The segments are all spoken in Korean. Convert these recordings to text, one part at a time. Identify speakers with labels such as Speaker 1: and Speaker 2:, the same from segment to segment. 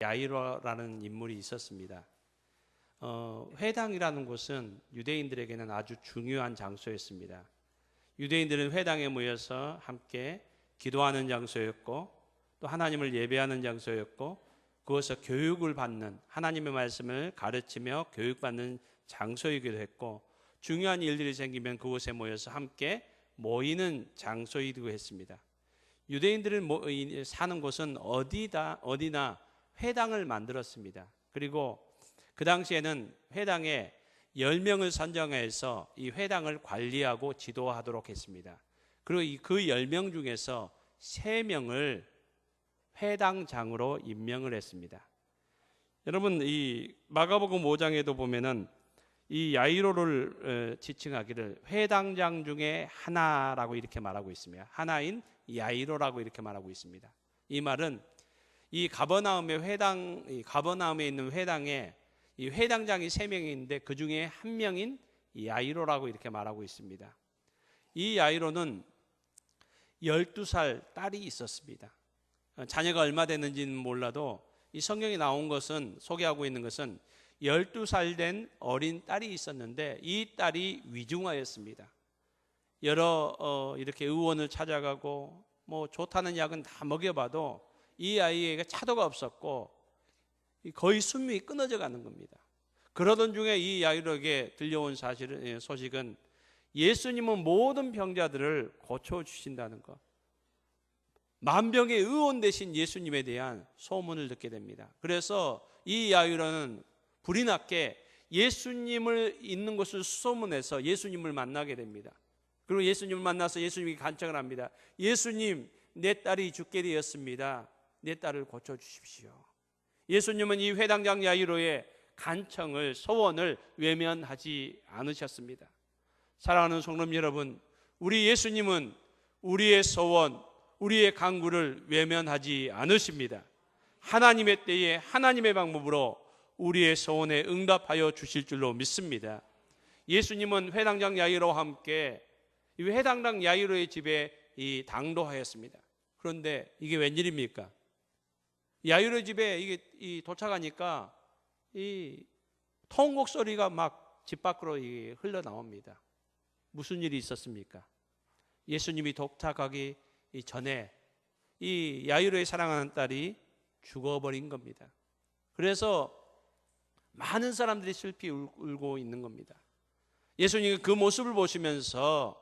Speaker 1: 야이로라는 인물이 있었습니다. 회당이라는 곳은 유대인들에게는 아주 중요한 장소였습니다. 유대인들은 회당에 모여서 함께 기도하는 장소였고, 또 하나님을 예배하는 장소였고, 그것에서 교육을 받는, 하나님의 말씀을 가르치며 교육받는 장소이기도 했고, 중요한 일들이 생기면 그곳에 모여서 함께 모이는 장소이기도 했습니다. 유대인들은 사는 곳은 어디나 회당을 만들었습니다. 그리고 그 당시에는 회당에 10명을 선정해서 이 회당을 관리하고 지도하도록 했습니다. 그리고 그 10명 중에서 3명을 회당장으로 임명을 했습니다. 여러분, 이 마가복음 5장에도 보면은 이 야이로를 지칭하기를 회당장 중에 하나라고 이렇게 말하고 있습니다. 하나인 야이로라고 이렇게 말하고 있습니다. 이 말은 이 가버나움에 있는 회당에 이 회당장이 3명이 있는데 그 중에 한 명인 야이로라고 이렇게 말하고 있습니다. 이 야이로는 12살 딸이 있었습니다. 자녀가 얼마 됐는지는 몰라도 이 성경에 나온 것은, 소개하고 있는 것은 12살 된 어린 딸이 있었는데 이 딸이 위중하였습니다. 여러 이렇게 의원을 찾아가고 뭐 좋다는 약은 다 먹여봐도 이 아이에게 차도가 없었고 거의 숨이 끊어져 가는 겁니다. 그러던 중에 이 야이로에게 들려온 소식은 예수님은 모든 병자들을 고쳐주신다는 것, 만병의 의원 되신 예수님에 대한 소문을 듣게 됩니다. 그래서 이 야이로는 불이 났게 예수님을 있는 곳을 수소문해서 예수님을 만나게 됩니다. 그리고 예수님을 만나서 예수님이 간청을 합니다. 예수님, 내 딸이 죽게 되었습니다. 내 딸을 고쳐주십시오. 예수님은 이 회당장 야이로의 간청을, 소원을 외면하지 않으셨습니다. 사랑하는 성도 여러분, 우리 예수님은 우리의 소원, 우리의 간구를 외면하지 않으십니다. 하나님의 때에 하나님의 방법으로 우리의 소원에 응답하여 주실 줄로 믿습니다. 예수님은 회당장 야이로와 함께 이 회당장 야이로의 집에 당도하였습니다. 그런데 이게 웬일입니까? 야이로 집에 이게 도착하니까 이 통곡 소리가 막 집 밖으로 흘러나옵니다. 무슨 일이 있었습니까? 예수님이 도착하기 전에 이 야이로의 사랑하는 딸이 죽어버린 겁니다. 그래서 많은 사람들이 슬피 울고 있는 겁니다. 예수님이 그 모습을 보시면서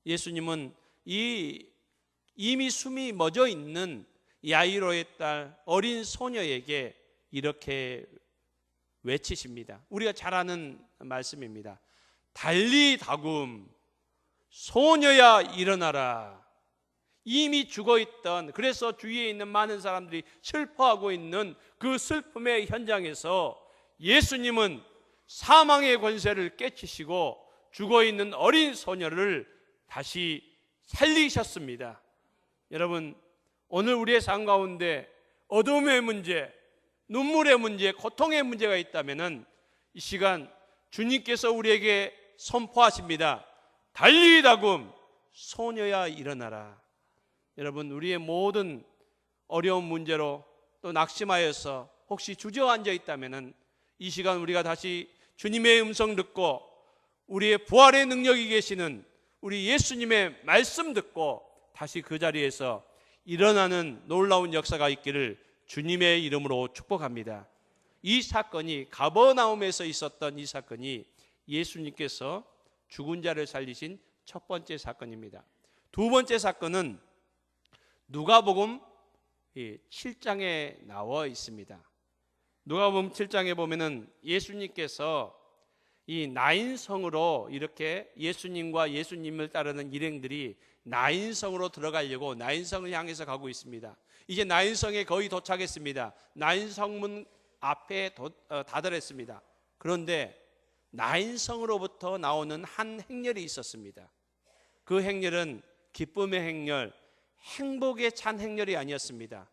Speaker 1: 예수님은 이미 숨이 멎어 있는 야이로의 딸 어린 소녀에게 이렇게 외치십니다. 우리가 잘 아는 말씀입니다. 달리 다굼, 소녀야 일어나라. 이미 죽어있던, 그래서 주위에 있는 많은 사람들이 슬퍼하고 있는 그 슬픔의 현장에서 예수님은 사망의 권세를 깨치시고 죽어있는 어린 소녀를 다시 살리셨습니다. 여러분, 오늘 우리의 삶 가운데 어둠의 문제, 눈물의 문제, 고통의 문제가 있다면 이 시간 주님께서 우리에게 선포하십니다. 달리 다굼, 소녀야 일어나라. 여러분, 우리의 모든 어려운 문제로 또 낙심하여서 혹시 주저앉아 있다면 이 시간 우리가 다시 주님의 음성 듣고 우리의 부활의 능력이 계시는 우리 예수님의 말씀 듣고 다시 그 자리에서 일어나는 놀라운 역사가 있기를 주님의 이름으로 축복합니다. 이 사건이 가버나움에서 있었던 이 사건이 예수님께서 죽은 자를 살리신 첫 번째 사건입니다. 두 번째 사건은 누가복음 7장에 나와 있습니다. 누가복음 7장에 보면은 예수님께서 이 나인성으로 이렇게 예수님과 예수님을 따르는 일행들이 나인성으로 들어가려고 나인성을 향해서 가고 있습니다. 이제 나인성에 거의 도착했습니다. 나인성문 앞에 다다랐습니다. 그런데 나인성으로부터 나오는 한 행렬이 있었습니다. 그 행렬은 기쁨의 행렬, 행복에 찬 행렬이 아니었습니다.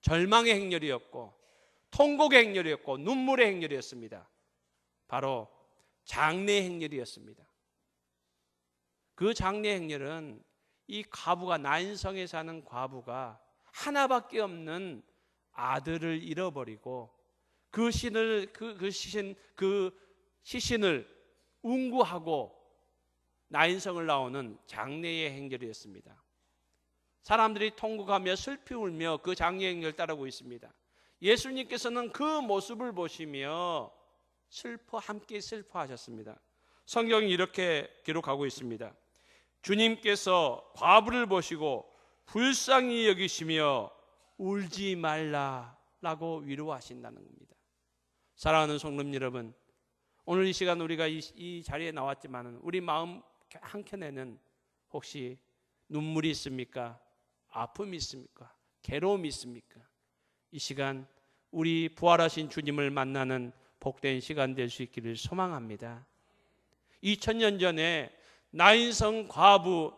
Speaker 1: 절망의 행렬이었고 통곡의 행렬이었고 눈물의 행렬이었습니다. 바로 장례 행렬이었습니다. 그 장례 행렬은 이 과부가, 나인성에 사는 과부가 하나밖에 없는 아들을 잃어버리고 그 시신을 운구하고 나인성을 나오는 장례의 행렬이었습니다. 사람들이 통곡하며 슬피 울며 그 장례 행렬 따르고 있습니다. 예수님께서는 그 모습을 보시며 함께 슬퍼하셨습니다. 성경이 이렇게 기록하고 있습니다. 주님께서 과부를 보시고 불쌍히 여기시며 울지 말라라고 위로하신다는 겁니다. 사랑하는 성도님 여러분, 오늘 이 시간 우리가 이 자리에 나왔지만 우리 마음 한켠에는 혹시 눈물이 있습니까? 아픔이 있습니까? 괴로움이 있습니까? 이 시간 우리 부활하신 주님을 만나는 복된 시간 될 수 있기를 소망합니다. 2000년 전에 나인성 과부,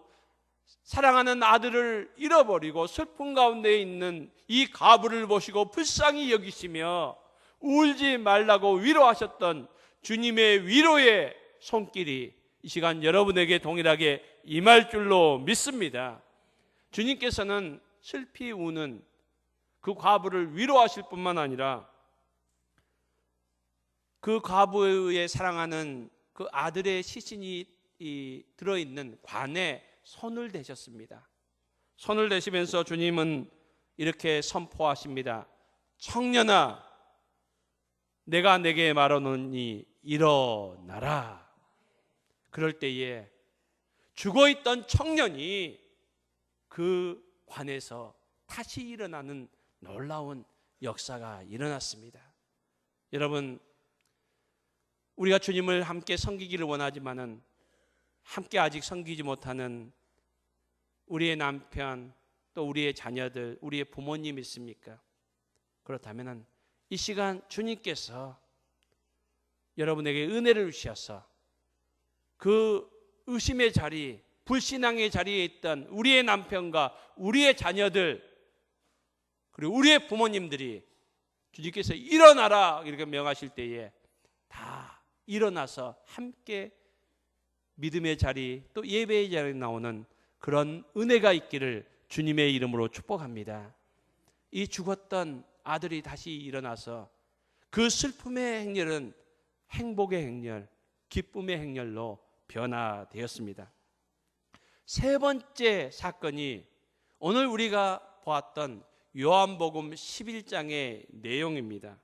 Speaker 1: 사랑하는 아들을 잃어버리고 슬픔 가운데 있는 이 과부를 보시고 불쌍히 여기시며 울지 말라고 위로하셨던 주님의 위로의 손길이 이 시간 여러분에게 동일하게 임할 줄로 믿습니다. 주님께서는 슬피 우는 그 과부를 위로하실 뿐만 아니라 그 과부의 사랑하는 그 아들의 시신이 들어있는 관에 손을 대셨습니다. 손을 대시면서 주님은 이렇게 선포하십니다. 청년아, 내가 내게 말하노니 일어나라. 그럴 때에 죽어있던 청년이 그 관에서 다시 일어나는 놀라운 역사가 일어났습니다. 여러분, 우리가 주님을 함께 섬기기를 원하지만은 함께 아직 섬기지 못하는 우리의 남편, 또 우리의 자녀들, 우리의 부모님 있습니까? 그렇다면은 이 시간 주님께서 여러분에게 은혜를 주셔서 그 의심의 자리, 불신앙의 자리에 있던 우리의 남편과 우리의 자녀들, 그리고 우리의 부모님들이 주님께서 일어나라 이렇게 명하실 때에 다 일어나서 함께 믿음의 자리, 또 예배의 자리에 나오는 그런 은혜가 있기를 주님의 이름으로 축복합니다. 이 죽었던 아들이 다시 일어나서 그 슬픔의 행렬은 행복의 행렬, 기쁨의 행렬로 변화되었습니다. 세 번째 사건이 오늘 우리가 보았던 요한복음 11장의 내용입니다.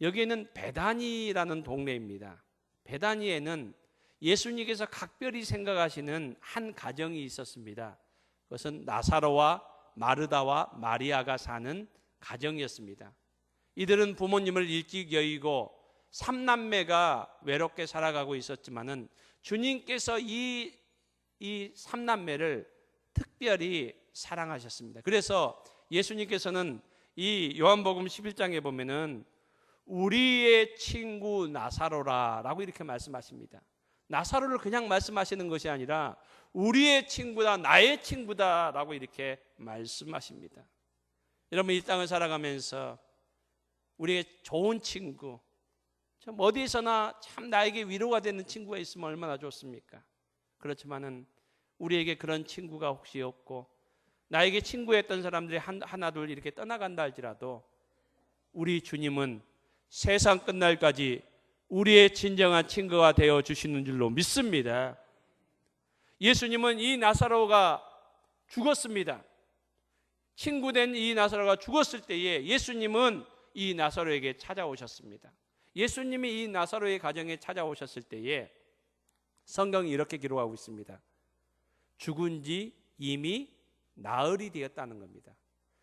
Speaker 1: 여기에는 베다니라는 동네입니다. 베다니에는 예수님께서 각별히 생각하시는 한 가정이 있었습니다. 그것은 나사로와 마르다와 마리아가 사는 가정이었습니다. 이들은 부모님을 일찍 여의고 3남매가 외롭게 살아가고 있었지만은 주님께서 이 3남매를 특별히 사랑하셨습니다. 그래서 예수님께서는 이 요한복음 11장에 보면은 우리의 친구 나사로라라고 이렇게 말씀하십니다. 나사로를 그냥 말씀하시는 것이 아니라 우리의 친구다, 나의 친구다라고 이렇게 말씀하십니다. 여러분, 이 땅을 살아가면서 우리의 좋은 친구, 참 어디서나 참 나에게 위로가 되는 친구가 있으면 얼마나 좋습니까? 그렇지만은 우리에게 그런 친구가 혹시 없고 나에게 친구였던 사람들이 하나둘 이렇게 떠나간다 할지라도 우리 주님은 세상 끝날까지 우리의 진정한 친구가 되어 주시는 줄로 믿습니다. 예수님은 이 나사로가 죽었습니다. 친구된 이 나사로가 죽었을 때에 예수님은 이 나사로에게 찾아오셨습니다. 예수님이 이 나사로의 가정에 찾아오셨을 때에 성경이 이렇게 기록하고 있습니다. 죽은 지 이미 나흘이 되었다는 겁니다.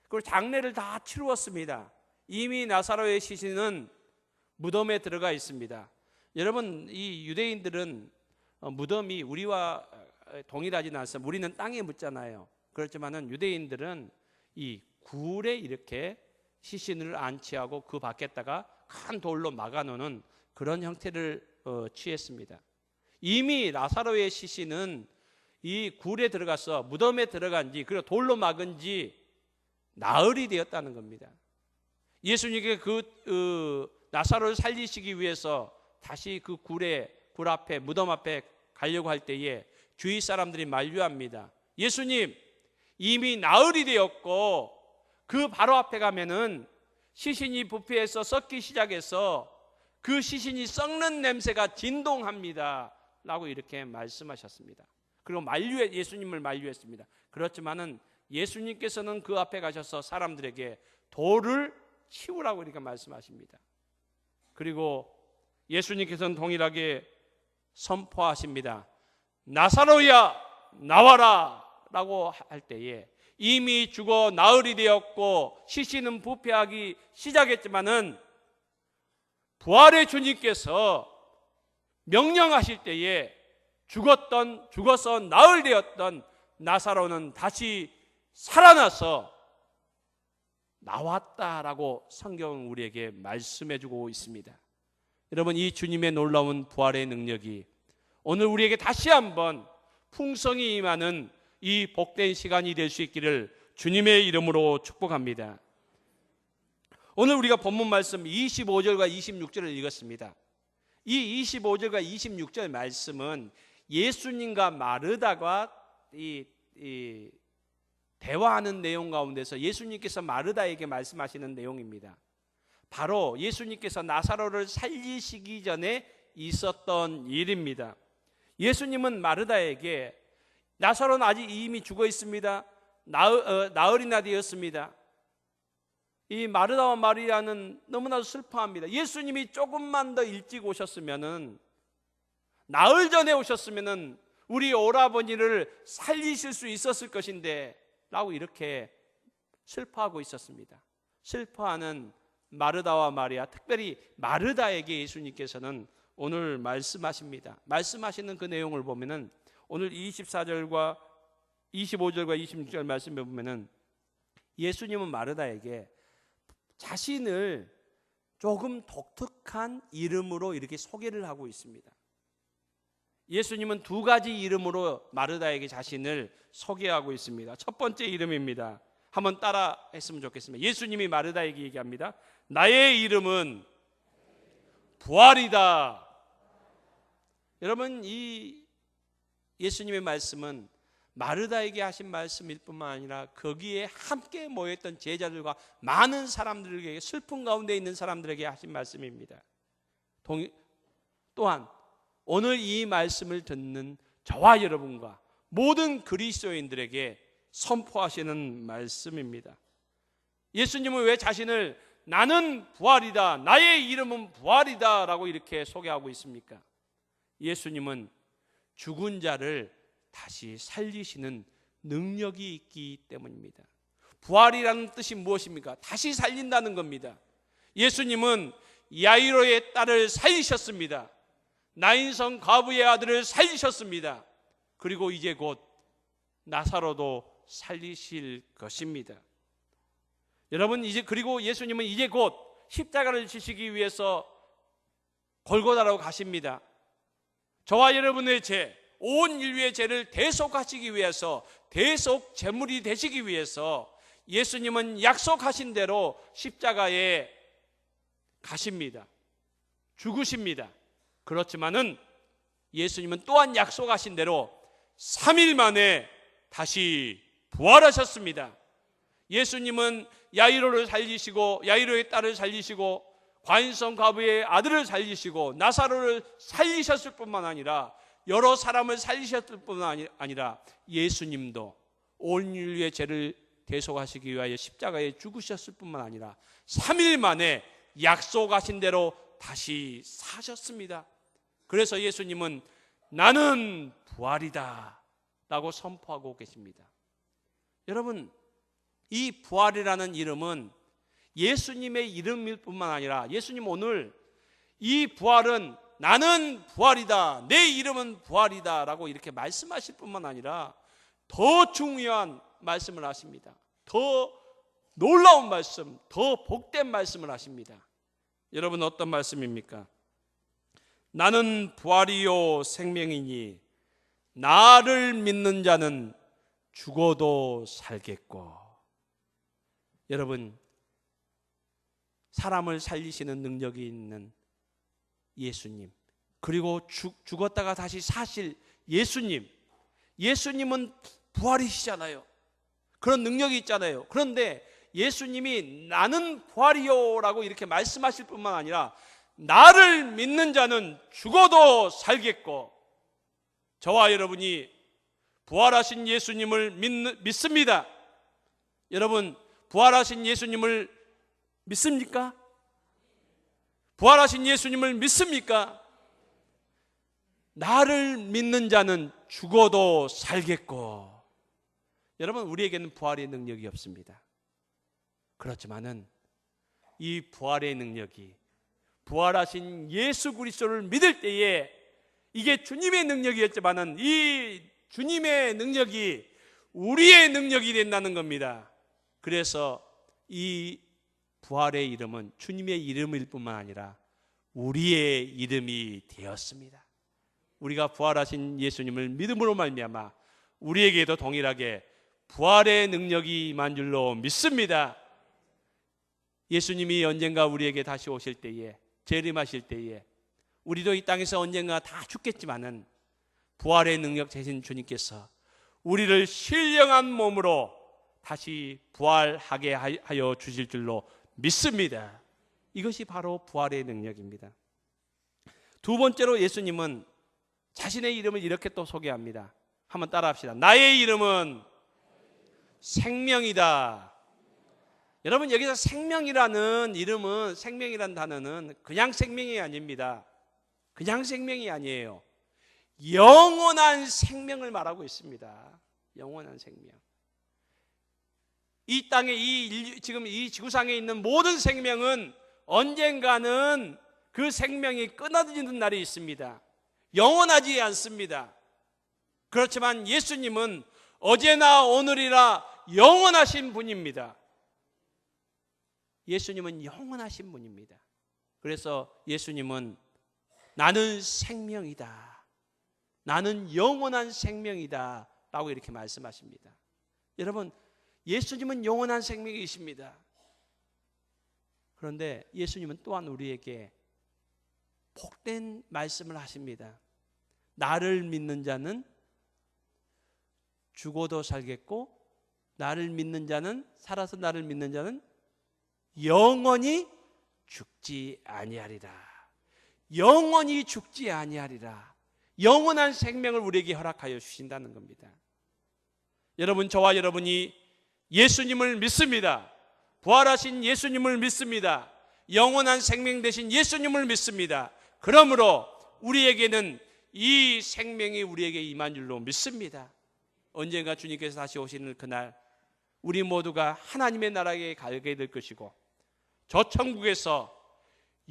Speaker 1: 그리고 장례를 다 치루었습니다. 이미 나사로의 시신은 무덤에 들어가 있습니다. 여러분, 이 유대인들은 무덤이 우리와 동일하지는 않습니다. 우리는 땅에 묻잖아요. 그렇지만은 유대인들은 이 굴에 이렇게 시신을 안치하고 그 밖에다가 큰 돌로 막아놓는 그런 형태를 취했습니다. 이미 나사로의 시신은 이 굴에 들어가서 무덤에 들어간 지, 그리고 돌로 막은 지 나흘이 되었다는 겁니다. 예수님께 나사로를 살리시기 위해서 다시 그 굴 앞에, 무덤 앞에 가려고 할 때에 주위 사람들이 만류합니다. 예수님, 이미 나흘이 되었고 그 바로 앞에 가면은 시신이 부패해서 썩기 시작해서 그 시신이 썩는 냄새가 진동합니다 라고 이렇게 말씀하셨습니다. 그리고 예수님을 만류했습니다. 그렇지만은 예수님께서는 그 앞에 가셔서 사람들에게 돌을 치우라고 이렇게 말씀하십니다. 그리고 예수님께서는 동일하게 선포하십니다. 나사로야 나와라 라고 할 때에 이미 죽어 나흘이 되었고 시신은 부패하기 시작했지만은 부활의 주님께서 명령하실 때에 죽어서 나흘 되었던 나사로는 다시 살아나서 나왔다라고 성경은 우리에게 말씀해주고 있습니다. 여러분, 이 주님의 놀라운 부활의 능력이 오늘 우리에게 다시 한번 풍성히 임하는 이 복된 시간이 될 수 있기를 주님의 이름으로 축복합니다. 오늘 우리가 본문 말씀 25절과 26절을 읽었습니다. 이 25절과 26절 말씀은 예수님과 마르다가 대화하는 내용 가운데서 예수님께서 마르다에게 말씀하시는 내용입니다. 바로 예수님께서 나사로를 살리시기 전에 있었던 일입니다. 예수님은 마르다에게 나사로는 아직 이미 죽어 있습니다. 나흘이나 되었습니다. 이 마르다와 마리아는 너무나도 슬퍼합니다. 예수님이 조금만 더 일찍 오셨으면은, 나흘 전에 오셨으면은 우리 오라버니를 살리실 수 있었을 것인데 라고 이렇게 슬퍼하고 있었습니다. 슬퍼하는 마르다와 마리아, 특별히 마르다에게 예수님께서는 오늘 말씀하십니다. 말씀하시는 그 내용을 보면은 오늘 24절과 25절과 26절 말씀에 보면은 예수님은 마르다에게 자신을 조금 독특한 이름으로 이렇게 소개를 하고 있습니다. 예수님은 두 가지 이름으로 마르다에게 자신을 소개하고 있습니다. 첫 번째 이름입니다. 한번 따라 했으면 좋겠습니다. 예수님이 마르다에게 얘기합니다. 나의 이름은 부활이다. 여러분, 이 예수님의 말씀은 마르다에게 하신 말씀일 뿐만 아니라 거기에 함께 모였던 제자들과 많은 사람들에게, 슬픔 가운데 있는 사람들에게 하신 말씀입니다. 또한 오늘 이 말씀을 듣는 저와 여러분과 모든 그리스도인들에게 선포하시는 말씀입니다. 예수님은 왜 자신을 나는 부활이다, 나의 이름은 부활이다 라고 이렇게 소개하고 있습니까? 예수님은 죽은 자를 다시 살리시는 능력이 있기 때문입니다. 부활이라는 뜻이 무엇입니까? 다시 살린다는 겁니다. 예수님은 야이로의 딸을 살리셨습니다. 나인성 과부의 아들을 살리셨습니다. 그리고 이제 곧 나사로도 살리실 것입니다. 여러분, 그리고 예수님은 이제 곧 십자가를 지시기 위해서 골고다로 가십니다. 저와 여러분의 죄, 온 인류의 죄를 대속하시기 위해서, 대속 제물이 되시기 위해서 예수님은 약속하신 대로 십자가에 가십니다. 죽으십니다. 그렇지만은 예수님은 또한 약속하신 대로 3일 만에 다시 부활하셨습니다. 예수님은 야이로를 살리시고, 야이로의 딸을 살리시고, 과인성 과부의 아들을 살리시고, 나사로를 살리셨을 뿐만 아니라 여러 사람을 살리셨을 뿐만 아니라 예수님도 온 인류의 죄를 대속하시기 위하여 십자가에 죽으셨을 뿐만 아니라 3일 만에 약속하신 대로 다시 사셨습니다. 그래서 예수님은 나는 부활이다 라고 선포하고 계십니다. 여러분, 이 부활이라는 이름은 예수님의 이름일 뿐만 아니라 예수님 오늘 이 부활은 나는 부활이다, 내 이름은 부활이다 라고 이렇게 말씀하실 뿐만 아니라 더 중요한 말씀을 하십니다. 더 놀라운 말씀, 더 복된 말씀을 하십니다. 여러분, 어떤 말씀입니까? 나는 부활이요 생명이니 나를 믿는 자는 죽어도 살겠고. 여러분, 사람을 살리시는 능력이 있는 예수님, 그리고 죽었다가 다시 사실 예수님은 부활이시잖아요. 그런 능력이 있잖아요. 그런데 예수님이 나는 부활이요라고 이렇게 말씀하실 뿐만 아니라 나를 믿는 자는 죽어도 살겠고, 저와 여러분이 부활하신 예수님을 믿습니다. 여러분, 부활하신 예수님을 믿습니까? 부활하신 예수님을 믿습니까? 나를 믿는 자는 죽어도 살겠고. 여러분, 우리에게는 부활의 능력이 없습니다. 그렇지만은 이 부활의 능력이, 부활하신 예수 그리스도를 믿을 때에, 이게 주님의 능력이었지만은 이 주님의 능력이 우리의 능력이 된다는 겁니다. 그래서 이 부활의 이름은 주님의 이름일 뿐만 아니라 우리의 이름이 되었습니다. 우리가 부활하신 예수님을 믿음으로 말미암아 우리에게도 동일하게 부활의 능력이 임한 줄로 믿습니다. 예수님이 언젠가 우리에게 다시 오실 때에, 재림하실 때에, 우리도 이 땅에서 언젠가 다 죽겠지만은 부활의 능력 되신 주님께서 우리를 신령한 몸으로 다시 부활하게 하여 주실 줄로 믿습니다. 이것이 바로 부활의 능력입니다. 두 번째로 예수님은 자신의 이름을 이렇게 또 소개합니다. 한번 따라합시다. 나의 이름은 생명이다. 여러분, 여기서 생명이라는 이름은, 생명이라는 단어는 그냥 생명이 아닙니다. 그냥 생명이 아니에요. 영원한 생명을 말하고 있습니다. 영원한 생명. 이 땅에, 지금 이 지구상에 있는 모든 생명은 언젠가는 그 생명이 끊어지는 날이 있습니다. 영원하지 않습니다. 그렇지만 예수님은 어제나 오늘이라 영원하신 분입니다. 예수님은 영원하신 분입니다. 그래서 예수님은 나는 생명이다, 나는 영원한 생명이다 라고 이렇게 말씀하십니다. 여러분, 예수님은 영원한 생명이십니다. 그런데 예수님은 또한 우리에게 복된 말씀을 하십니다. 나를 믿는 자는 죽어도 살겠고, 나를 믿는 자는, 살아서 나를 믿는 자는 영원히 죽지 아니하리라. 영원히 죽지 아니하리라. 영원한 생명을 우리에게 허락하여 주신다는 겁니다. 여러분, 저와 여러분이 예수님을 믿습니다. 부활하신 예수님을 믿습니다. 영원한 생명 되신 예수님을 믿습니다. 그러므로 우리에게는 이 생명이 우리에게 임한 줄로 믿습니다. 언젠가 주님께서 다시 오시는 그날 우리 모두가 하나님의 나라에 가게 될 것이고, 저 천국에서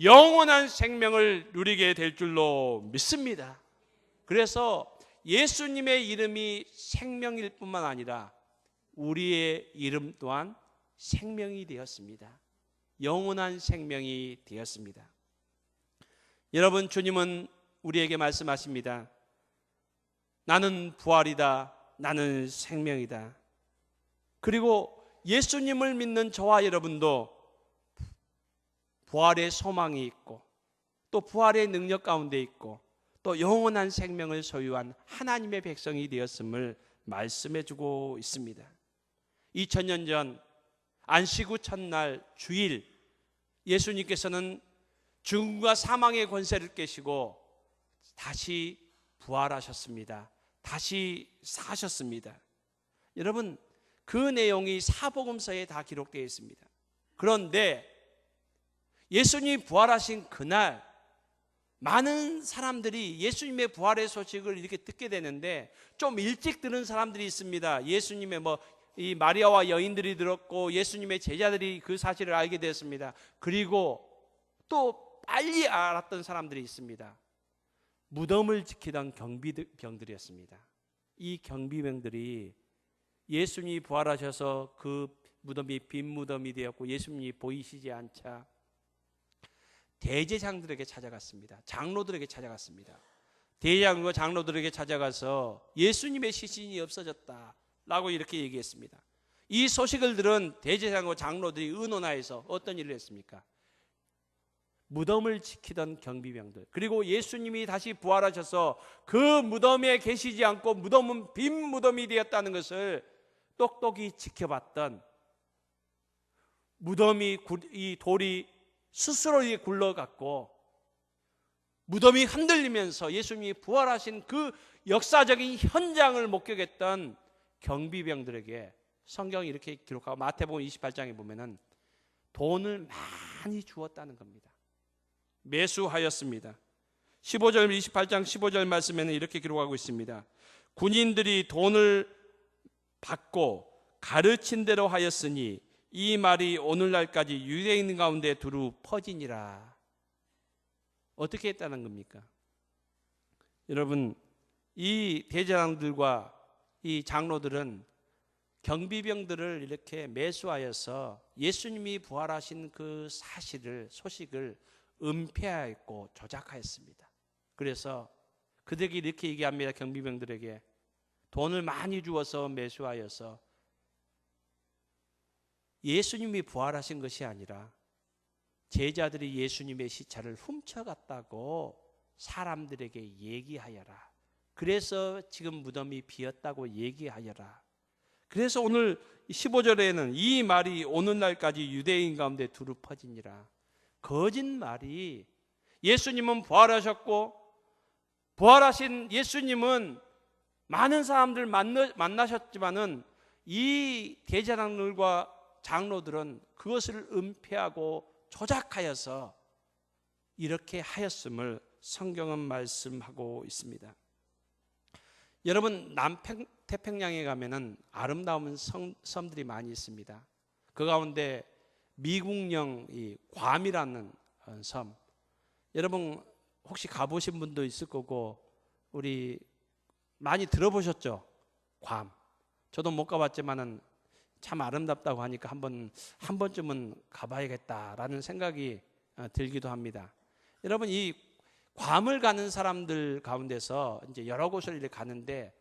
Speaker 1: 영원한 생명을 누리게 될 줄로 믿습니다. 그래서 예수님의 이름이 생명일 뿐만 아니라 우리의 이름 또한 생명이 되었습니다. 영원한 생명이 되었습니다. 여러분, 주님은 우리에게 말씀하십니다. 나는 부활이다, 나는 생명이다. 그리고 예수님을 믿는 저와 여러분도 부활의 소망이 있고, 또 부활의 능력 가운데 있고, 또 영원한 생명을 소유한 하나님의 백성이 되었음을 말씀해 주고 있습니다. 2000년 전 안식 후 첫날 주일, 예수님께서는 죽음과 사망의 권세를 깨시고 다시 부활하셨습니다. 다시 사셨습니다. 여러분, 그 내용이 사복음서에 다 기록되어 있습니다. 그런데 예수님이 부활하신 그날 많은 사람들이 예수님의 부활의 소식을 이렇게 듣게 되는데, 좀 일찍 들은 사람들이 있습니다. 예수님의 이 마리아와 여인들이 들었고, 예수님의 제자들이 그 사실을 알게 되었습니다. 그리고 또 빨리 알았던 사람들이 있습니다. 무덤을 지키던 경비병들이었습니다. 이 경비병들이 예수님이 부활하셔서 그 무덤이 빈 무덤이 되었고 예수님이 보이시지 않자 대제사장들에게 찾아갔습니다. 장로들에게 찾아갔습니다. 대제사장과 장로들에게 찾아가서 예수님의 시신이 없어졌다라고 이렇게 얘기했습니다. 이 소식을 들은 대제사장과 장로들이 의논하여서 어떤 일을 했습니까? 무덤을 지키던 경비병들, 그리고 예수님이 다시 부활하셔서 그 무덤에 계시지 않고 무덤은 빈 무덤이 되었다는 것을 똑똑히 지켜봤던 무덤이 이 돌이 스스로 굴러갔고 무덤이 흔들리면서 예수님이 부활하신 그 역사적인 현장을 목격했던 경비병들에게 성경이 이렇게 기록하고 마태복음 28장에 보면은 돈을 많이 주었다는 겁니다. 매수하였습니다. 15절 28장 15절 말씀에는 이렇게 기록하고 있습니다. 군인들이 돈을 받고 가르친 대로 하였으니 이 말이 오늘날까지 유대인 가운데 두루 퍼지니라. 어떻게 했다는 겁니까? 여러분, 이 대제사장들과 이 장로들은 경비병들을 이렇게 매수하여서 예수님이 부활하신 그 소식을 은폐하였고 조작하였습니다. 그래서 그들에게 이렇게 얘기합니다. 경비병들에게 돈을 많이 주어서 매수하여서 예수님이 부활하신 것이 아니라 제자들이 예수님의 시체를 훔쳐갔다고 사람들에게 얘기하여라. 그래서 지금 무덤이 비었다고 얘기하여라. 그래서 오늘 15절에는 이 말이 오늘날까지 유대인 가운데 두루 퍼지니라. 거짓말이 예수님은 부활하셨고 부활하신 예수님은 많은 사람들 만나셨지만은 이 대제사장들과 장로들은 그것을 은폐하고 조작하여서 이렇게 하였음을 성경은 말씀하고 있습니다. 여러분, 남태평양에 가면은 아름다운 섬들이 많이 있습니다. 그 가운데 미국령 이 괌이라는 섬, 여러분 혹시 가보신 분도 있을 거고 우리 많이 들어보셨죠? 괌. 저도 못 가봤지만은 참 아름답다고 하니까 한 번쯤은 가봐야겠다라는 생각이 들기도 합니다. 여러분, 이 괌을 가는 사람들 가운데서 이제 여러 곳을 이렇게 가는데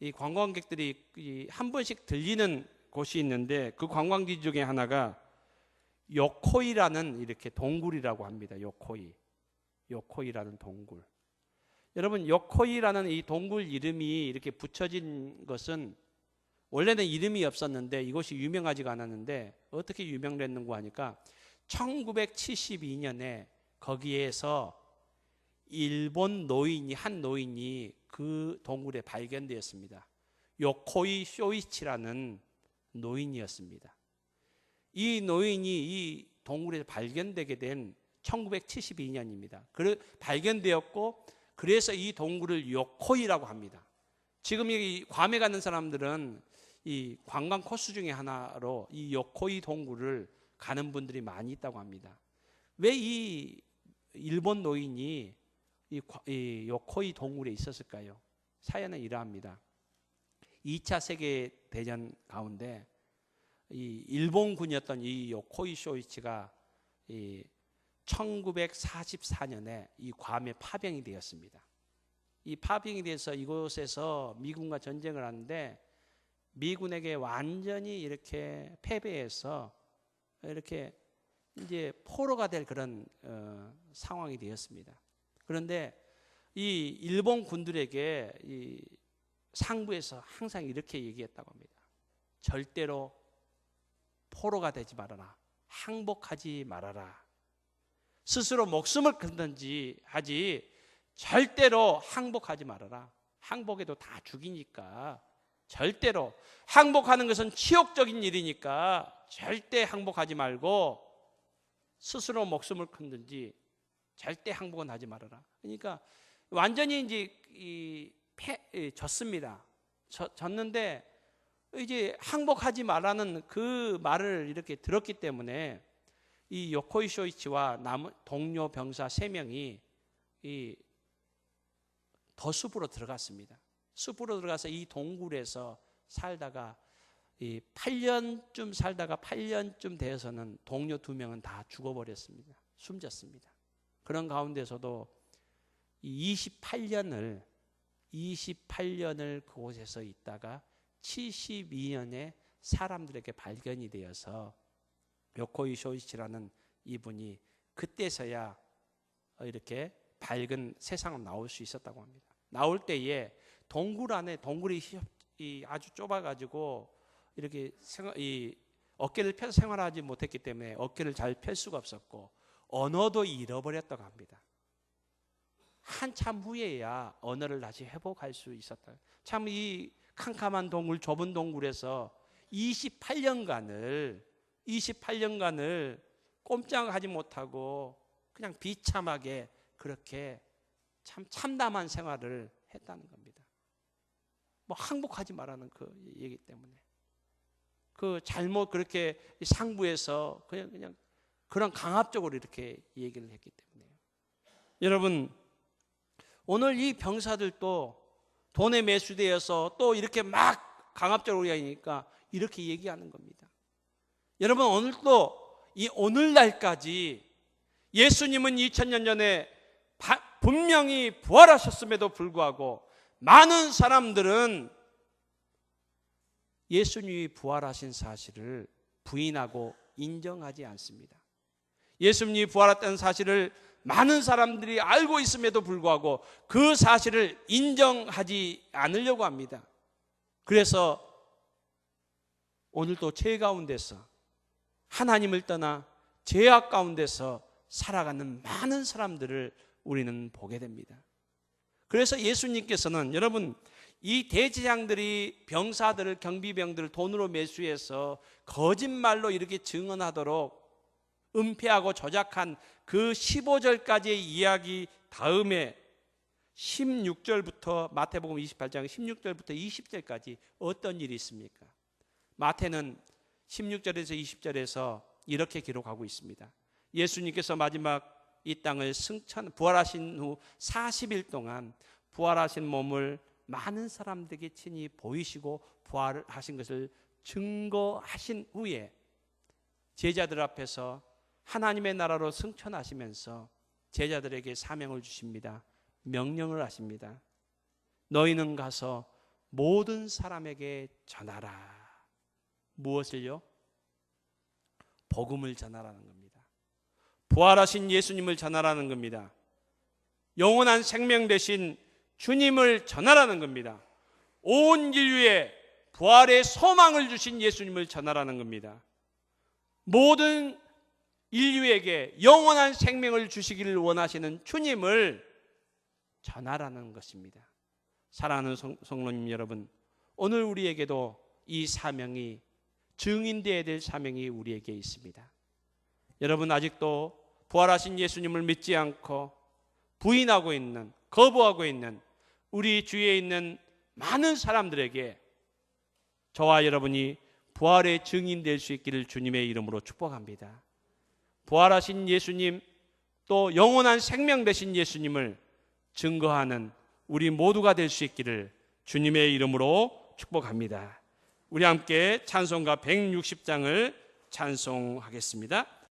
Speaker 1: 이 관광객들이 한 번씩 들리는 곳이 있는데 그 관광지 중에 하나가 요코이라는 이렇게 동굴이라고 합니다. 요코이라는 동굴. 여러분, 요코이라는 이 동굴 이름이 이렇게 붙여진 것은 원래는 이름이 없었는데 이곳이 유명하지가 않았는데 어떻게 유명됐는고 하니까 1972년에 거기에서 일본 한 노인이 그 동굴에 발견되었습니다. 요코이 쇼이치라는 노인이었습니다. 이 노인이 이 동굴에서 발견되게 된 1972년입니다. 발견되었고 그래서 이 동굴을 요코이라고 합니다. 지금 여기 괌에 가는 사람들은 이 관광 코스 중에 하나로 이 요코이 동굴을 가는 분들이 많이 있다고 합니다. 왜 이 일본 노인이 이 요코이 동굴에 있었을까요? 사연은 이러합니다. 2차 세계대전 가운데 이 일본군이었던 이 요코이 쇼이치가 이 1944년에 이 괌에 파병이 되었습니다. 이 파병이 돼서 이곳에서 미군과 전쟁을 하는데 미군에게 완전히 이렇게 패배해서 이렇게 이제 포로가 될 그런 상황이 되었습니다. 그런데 이 일본 군들에게 이 상부에서 항상 이렇게 얘기했다고 합니다. 절대로 포로가 되지 말아라. 항복하지 말아라. 스스로 목숨을 끊든지 하지 절대로 항복하지 말아라. 항복해도 다 죽이니까 절대로 항복하는 것은 치욕적인 일이니까 절대 항복하지 말고 스스로 목숨을 끊든지 절대 항복은 하지 말아라. 그러니까 완전히 이제 졌습니다. 졌는데 이제 항복하지 말라는 그 말을 이렇게 들었기 때문에 이 요코이 쇼이치와 동료 병사 3명이 이 더 숲으로 들어갔습니다. 숲으로 들어가서 이 동굴에서 살다가 이 8년쯤 살다가 8년쯤 되어서는 동료 2명은 다 죽어버렸습니다. 숨졌습니다. 그런 가운데서도 이 28년을 그곳에서 있다가 72년에 사람들에게 발견이 되어서 요코이 쇼이치라는 이분이 그때서야 이렇게 밝은 세상으로 나올 수 있었다고 합니다. 나올 때에 동굴 안에 동굴이 아주 좁아가지고 이렇게 어깨를 펴서 생활하지 못했기 때문에 어깨를 잘 펼 수가 없었고 언어도 잃어버렸다고 합니다. 한참 후에야 언어를 다시 회복할 수 있었다. 참 이 캄캄한 동굴, 좁은 동굴에서 28년간을 꼼짝하지 못하고 그냥 비참하게 그렇게 참 참담한 생활을 했다는 겁니다. 뭐 항복하지 말라는 그 얘기 때문에 그 잘못 그렇게 상부에서 그냥 그런 강압적으로 이렇게 얘기를 했기 때문에 여러분 오늘 이 병사들도 돈에 매수되어서 또 이렇게 막 강압적으로 하니까 이렇게 얘기하는 겁니다. 여러분 오늘도 이 오늘날까지 예수님은 2000년 전에 분명히 부활하셨음에도 불구하고 많은 사람들은 예수님이 부활하신 사실을 부인하고 인정하지 않습니다. 예수님이 부활했다는 사실을 많은 사람들이 알고 있음에도 불구하고 그 사실을 인정하지 않으려고 합니다. 그래서 오늘도 죄 가운데서 하나님을 떠나 죄악 가운데서 살아가는 많은 사람들을 우리는 보게 됩니다. 그래서 예수님께서는 여러분 이 대제사장들이 병사들을 경비병들을 돈으로 매수해서 거짓말로 이렇게 증언하도록 은폐하고 조작한 그 15절까지의 이야기 다음에 16절부터 마태복음 28장 16절부터 20절까지 어떤 일이 있습니까? 마태는 16절에서 20절에서 이렇게 기록하고 있습니다. 예수님께서 마지막 이 땅을 부활하신 후 40일 동안 부활하신 몸을 많은 사람들에게 친히 보이시고 부활하신 것을 증거하신 후에 제자들 앞에서 하나님의 나라로 승천하시면서 제자들에게 사명을 주십니다. 명령을 하십니다. 너희는 가서 모든 사람에게 전하라. 무엇을요? 복음을 전하라는 겁니다. 부활하신 예수님을 전하라는 겁니다. 영원한 생명 되신 주님을 전하라는 겁니다. 온 인류에 부활의 소망을 주신 예수님을 전하라는 겁니다. 모든 인류에게 영원한 생명을 주시기를 원하시는 주님을 전하라는 것입니다. 사랑하는 성도님 여러분, 오늘 우리에게도 이 사명이 증인되어야 될 사명이 우리에게 있습니다. 여러분 아직도 부활하신 예수님을 믿지 않고 부인하고 있는, 거부하고 있는 우리 주위에 있는 많은 사람들에게 저와 여러분이 부활의 증인 될 수 있기를 주님의 이름으로 축복합니다. 부활하신 예수님 또 영원한 생명 되신 예수님을 증거하는 우리 모두가 될 수 있기를 주님의 이름으로 축복합니다. 우리 함께 찬송가 160장을 찬송하겠습니다.